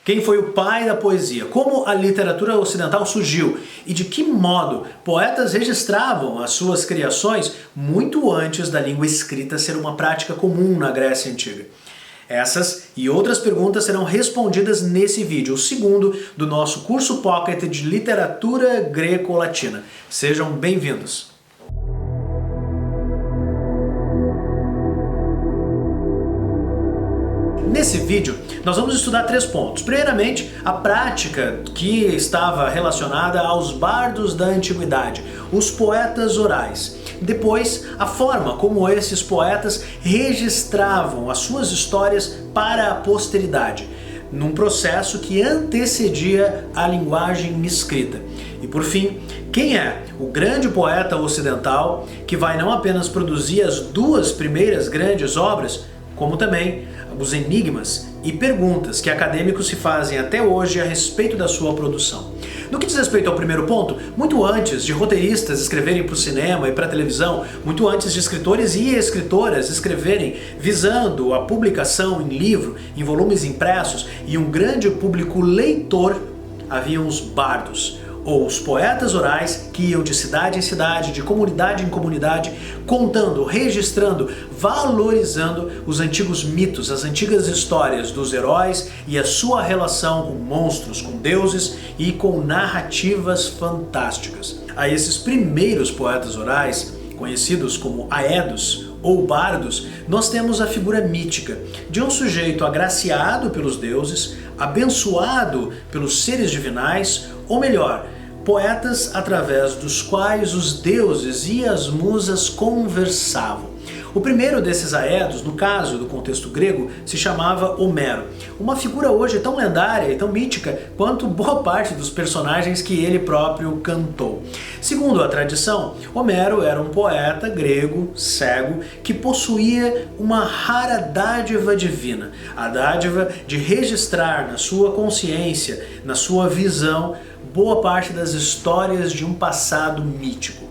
Quem foi o pai da poesia? Como a literatura ocidental surgiu? E de que modo poetas registravam as suas criações muito antes da língua escrita ser uma prática comum na Grécia Antiga? Essas e outras perguntas serão respondidas nesse vídeo, o segundo do nosso curso Pocket de Literatura Greco-Latina. Sejam bem-vindos! Nesse vídeo, nós vamos estudar 3 pontos. Primeiramente, a prática que estava relacionada aos bardos da antiguidade, os poetas orais. Depois, a forma como esses poetas registravam as suas histórias para a posteridade, num processo que antecedia a linguagem escrita. E por fim, quem é o grande poeta ocidental que vai não apenas produzir as 2 primeiras grandes obras, como também os enigmas e perguntas que acadêmicos se fazem até hoje a respeito da sua produção. No que diz respeito ao primeiro ponto, muito antes de roteiristas escreverem para o cinema e para a televisão, muito antes de escritores e escritoras escreverem visando a publicação em livro, em volumes impressos e um grande público leitor, haviam os bardos, ou os poetas orais que iam de cidade em cidade, de comunidade em comunidade, contando, registrando, valorizando os antigos mitos, as antigas histórias dos heróis e a sua relação com monstros, com deuses e com narrativas fantásticas. A esses primeiros poetas orais, conhecidos como aedos ou bardos, nós temos a figura mítica de um sujeito agraciado pelos deuses, abençoado pelos seres divinais, ou melhor, poetas através dos quais os deuses e as musas conversavam. O primeiro desses aedos, no caso do contexto grego, se chamava Homero, uma figura hoje tão lendária e tão mítica quanto boa parte dos personagens que ele próprio cantou. Segundo a tradição, Homero era um poeta grego, cego, que possuía uma rara dádiva divina, a dádiva de registrar na sua consciência, na sua visão, boa parte das histórias de um passado mítico.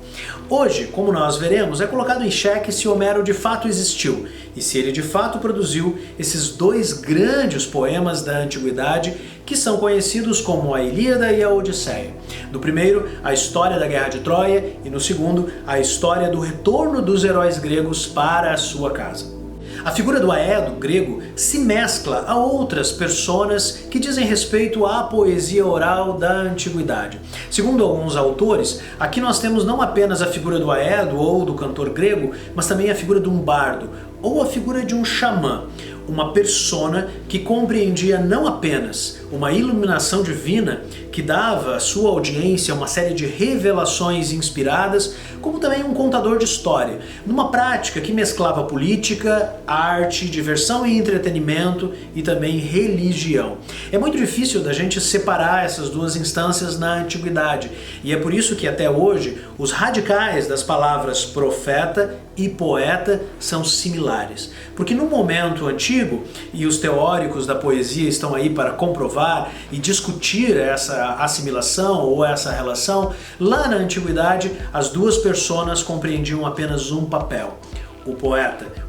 Hoje, como nós veremos, é colocado em xeque se Homero de fato existiu e se ele de fato produziu esses 2 grandes poemas da antiguidade que são conhecidos como a Ilíada e a Odisseia. No primeiro, a história da Guerra de Troia e no segundo, a história do retorno dos heróis gregos para a sua casa. A figura do aedo grego se mescla a outras personas que dizem respeito à poesia oral da antiguidade. Segundo alguns autores, aqui nós temos não apenas a figura do aedo ou do cantor grego, mas também a figura de um bardo ou a figura de um xamã, uma persona que compreendia não apenas uma iluminação divina que dava à sua audiência uma série de revelações inspiradas, como também um contador de história, numa prática que mesclava política, arte, diversão e entretenimento e também religião. É muito difícil da gente separar essas 2 instâncias na antiguidade, e é por isso que até hoje os radicais das palavras profeta e poeta são similares. Porque no momento antigo, e os teóricos da poesia estão aí para comprovar e discutir essa assimilação ou essa relação, lá na antiguidade as 2 personas compreendiam apenas um papel: o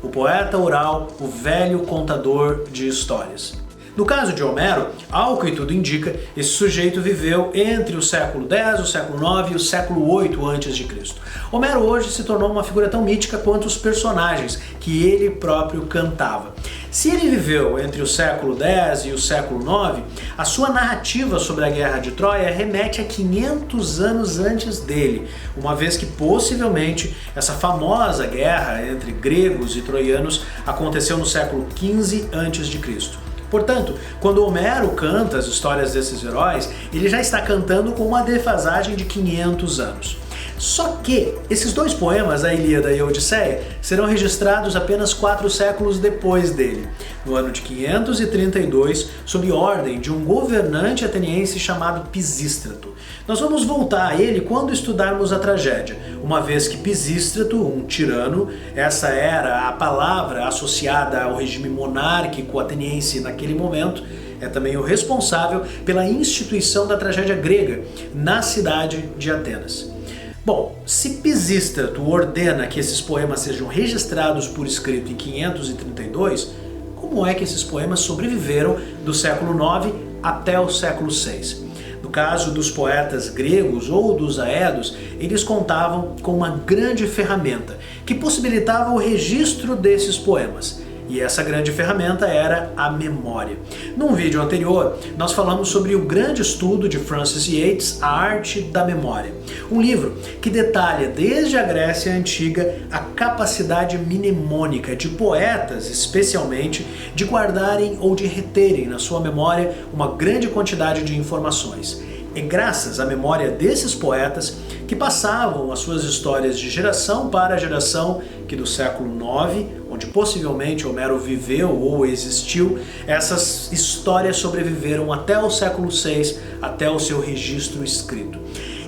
poeta oral, o velho contador de histórias. No caso de Homero, ao que tudo indica, esse sujeito viveu entre o século X, o século IX e o século VIII a.C. Homero hoje se tornou uma figura tão mítica quanto os personagens que ele próprio cantava. Se ele viveu entre o século X e o século IX, a sua narrativa sobre a Guerra de Troia remete a 500 anos antes dele, uma vez que possivelmente essa famosa guerra entre gregos e troianos aconteceu no século XV a.C. Portanto, quando Homero canta as histórias desses heróis, ele já está cantando com uma defasagem de 500 anos. Só que esses 2 poemas, a Ilíada e a Odisseia, serão registrados apenas 4 séculos depois dele, no ano de 532, sob ordem de um governante ateniense chamado Pisístrato. Nós vamos voltar a ele quando estudarmos a tragédia, uma vez que Pisístrato, um tirano, essa era a palavra associada ao regime monárquico ateniense naquele momento, é também o responsável pela instituição da tragédia grega na cidade de Atenas. Bom, se Pisístrato ordena que esses poemas sejam registrados por escrito em 532, como é que esses poemas sobreviveram do século IX até o século VI. No caso dos poetas gregos ou dos aedos, eles contavam com uma grande ferramenta que possibilitava o registro desses poemas. E essa grande ferramenta era a memória. Num vídeo anterior, nós falamos sobre o grande estudo de Francis Yates, A Arte da Memória. Um livro que detalha desde a Grécia Antiga a capacidade mnemônica de poetas, especialmente, de guardarem ou de reterem na sua memória uma grande quantidade de informações. É graças à memória desses poetas que passavam as suas histórias de geração para geração que do século IX, onde possivelmente Homero viveu ou existiu, essas histórias sobreviveram até o século VI, até o seu registro escrito.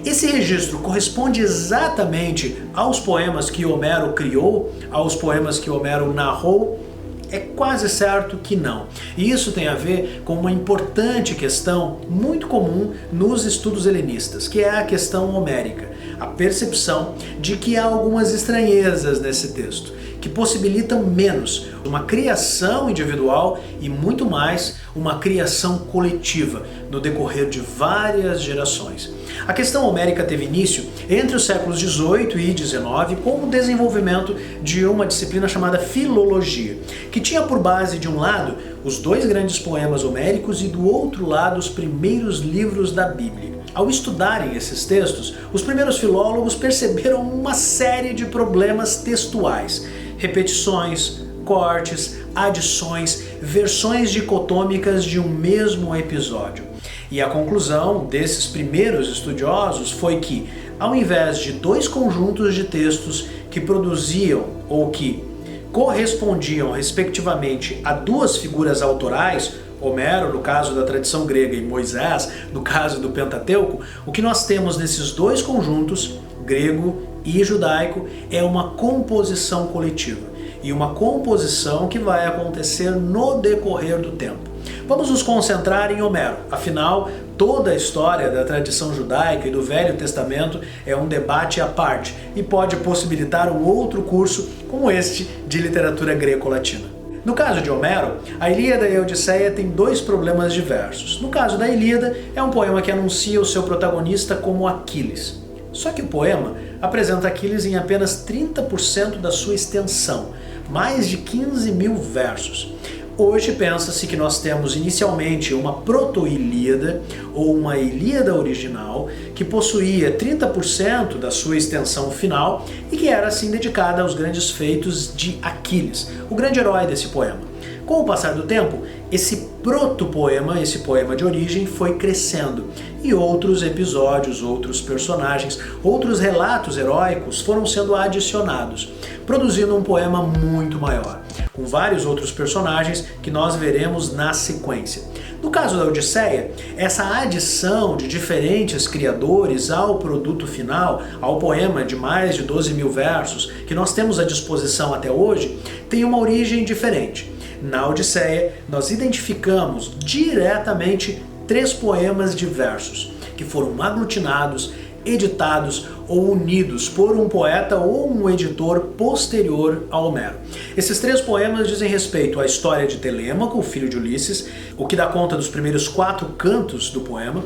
Esse registro corresponde exatamente aos poemas que Homero criou, aos poemas que Homero narrou? É quase certo que não. E isso tem a ver com uma importante questão muito comum nos estudos helenistas, que é a questão homérica. A percepção de que há algumas estranhezas nesse texto, que possibilitam menos uma criação individual e muito mais uma criação coletiva no decorrer de várias gerações. A questão homérica teve início entre os séculos XVIII e XIX com o desenvolvimento de uma disciplina chamada filologia, que tinha por base, de um lado, os dois grandes poemas homéricos e do outro lado os primeiros livros da Bíblia. Ao estudarem esses textos, os primeiros filólogos perceberam uma série de problemas textuais, repetições, cortes, adições, versões dicotômicas de um mesmo episódio. E a conclusão desses primeiros estudiosos foi que, ao invés de dois conjuntos de textos que produziam ou que correspondiam respectivamente a duas figuras autorais, Homero, no caso da tradição grega, e Moisés, no caso do Pentateuco, o que nós temos nesses dois conjuntos, grego e judaico, é uma composição coletiva. E uma composição que vai acontecer no decorrer do tempo. Vamos nos concentrar em Homero, afinal, toda a história da tradição judaica e do Velho Testamento é um debate à parte e pode possibilitar um outro curso como este de literatura greco-latina. No caso de Homero, a Ilíada e a Odisseia têm dois problemas diversos. No caso da Ilíada, é um poema que anuncia o seu protagonista como Aquiles. Só que o poema apresenta Aquiles em apenas 30% da sua extensão, mais de 15.000 versos. Hoje pensa-se que nós temos inicialmente uma proto-Ilíada ou uma Ilíada original que possuía 30% da sua extensão final e que era assim dedicada aos grandes feitos de Aquiles, o grande herói desse poema. Com o passar do tempo, esse proto-poema, esse poema de origem foi crescendo e outros episódios, outros personagens, outros relatos heróicos foram sendo adicionados, produzindo um poema muito maior, com vários outros personagens que nós veremos na sequência. No caso da Odisseia, essa adição de diferentes criadores ao produto final, ao poema de mais de 12.000 versos que nós temos à disposição até hoje, tem uma origem diferente. Na Odisseia, nós identificamos diretamente 3 poemas diversos, que foram aglutinados, editados ou unidos por um poeta ou um editor posterior a Homero. Esses 3 poemas dizem respeito à história de Telêmaco, o filho de Ulisses, o que dá conta dos primeiros 4 cantos do poema,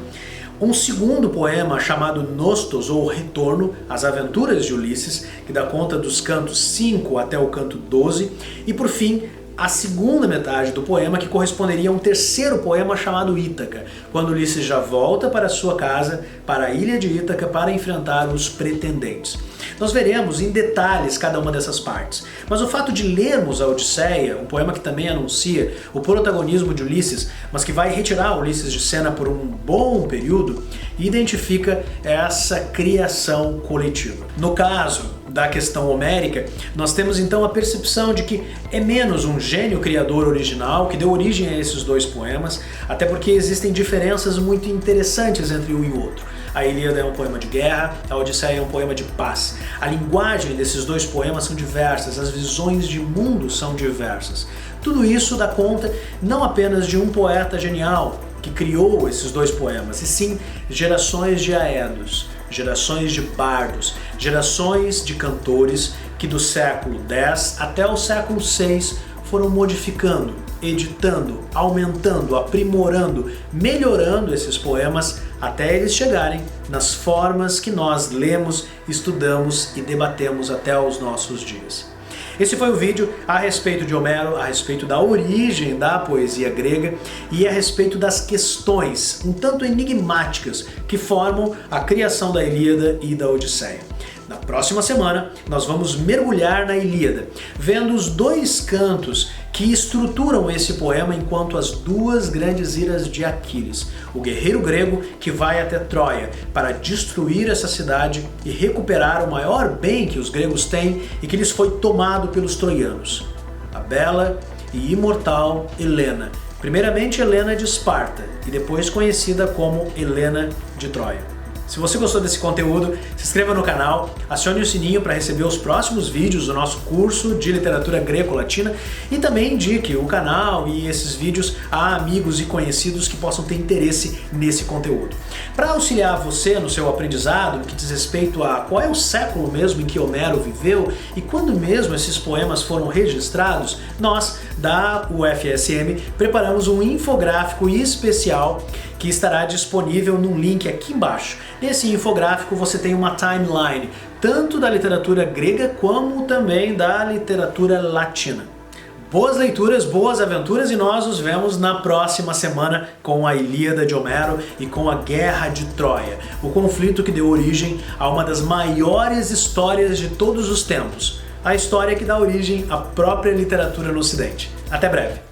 um segundo poema chamado Nostos, ou Retorno, As Aventuras de Ulisses, que dá conta dos cantos 5 até o canto 12, e por fim, a segunda metade do poema, que corresponderia a um terceiro poema chamado Ítaca, quando Ulisses já volta para sua casa, para a ilha de Ítaca, para enfrentar os pretendentes. Nós veremos em detalhes cada uma dessas partes, mas o fato de lermos a Odisseia, um poema que também anuncia o protagonismo de Ulisses, mas que vai retirar Ulisses de cena por um bom período, identifica essa criação coletiva. No caso da questão homérica, nós temos então a percepção de que é menos um gênio criador original que deu origem a esses 2 poemas, até porque existem diferenças muito interessantes entre um e o outro. A Ilíada é um poema de guerra, a Odisseia é um poema de paz. A linguagem desses 2 poemas são diversas, as visões de mundo são diversas. Tudo isso dá conta não apenas de um poeta genial que criou esses 2 poemas, e sim gerações de aedos, gerações de bardos, gerações de cantores que do século X até o século VI foram modificando editando, aumentando, aprimorando, melhorando esses poemas até eles chegarem nas formas que nós lemos, estudamos e debatemos até os nossos dias. Esse foi o vídeo a respeito de Homero, a respeito da origem da poesia grega e a respeito das questões um tanto enigmáticas que formam a criação da Ilíada e da Odisseia. Na próxima semana, nós vamos mergulhar na Ilíada, vendo os dois cantos que estruturam esse poema enquanto as duas grandes iras de Aquiles, o guerreiro grego que vai até Troia para destruir essa cidade e recuperar o maior bem que os gregos têm e que lhes foi tomado pelos troianos, a bela e imortal Helena, primeiramente Helena de Esparta e depois conhecida como Helena de Troia. Se você gostou desse conteúdo, se inscreva no canal, acione o sininho para receber os próximos vídeos do nosso curso de literatura greco-latina e também indique o canal e esses vídeos a amigos e conhecidos que possam ter interesse nesse conteúdo. Para auxiliar você no seu aprendizado, no que diz respeito a qual é o século mesmo em que Homero viveu e quando mesmo esses poemas foram registrados, nós, da UFSM, preparamos um infográfico especial que estará disponível num link aqui embaixo. Nesse infográfico você tem uma timeline, tanto da literatura grega como também da literatura latina. Boas leituras, boas aventuras e nós nos vemos na próxima semana com a Ilíada de Homero e com a Guerra de Troia, o conflito que deu origem a uma das maiores histórias de todos os tempos, a história que dá origem à própria literatura no Ocidente. Até breve!